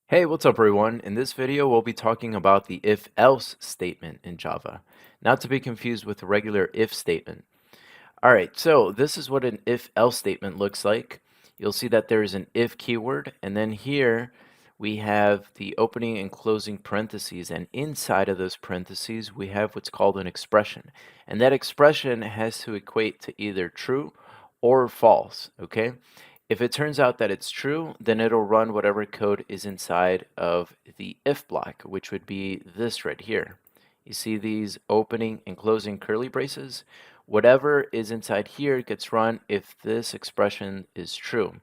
Hey, what's up everyone? In this video, we'll be talking about the if-else statement in Java, not to be confused with a regular if statement. All right, so this is what an if-else statement looks like. You'll see that there is an if keyword, and then here we have the opening and closing parentheses, and inside of those parentheses, we have what's called an expression. And that expression has to equate to either true or false, okay? If it turns out that it's true, then it'll run whatever code is inside of the if block, which would be this right here. You see these opening and closing curly braces? Whatever is inside here gets run if this expression is true.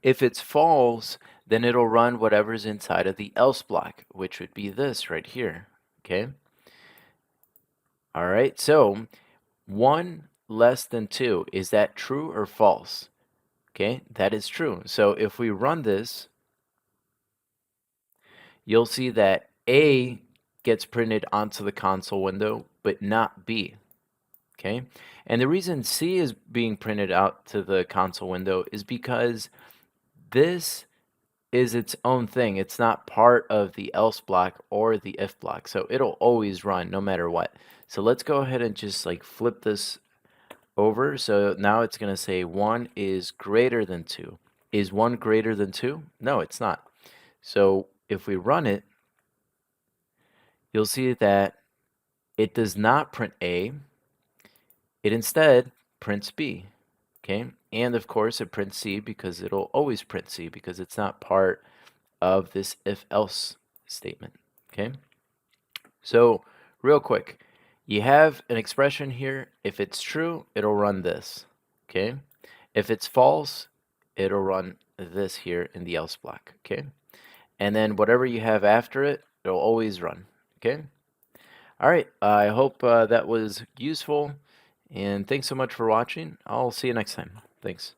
If it's false, then it'll run whatever's inside of the else block, which would be this right here, okay? All right, so 1 less than 2, is that true or false? Okay, that is true. So if we run this, you'll see that A gets printed onto the console window, but not B. Okay, and the reason C is being printed out to the console window is because this is its own thing. It's not part of the else block or the if block, so it'll always run no matter what. So let's go ahead and just like flip this over. So now it's going to say 1 is greater than 2. Is 1 greater than 2? No, it's not. So if we run it, you'll see that it does not print A. It instead prints B. Okay, and of course it prints C because it'll always print C because it's not part of this if-else statement. Okay, so real quick, you have an expression here. If it's true, it'll run this. Okay, if it's false, it'll run this here in the else block. Okay, and then whatever you have after it, it'll always run. Okay. All right. I hope that was useful, and thanks so much for watching. I'll see you next time. Thanks.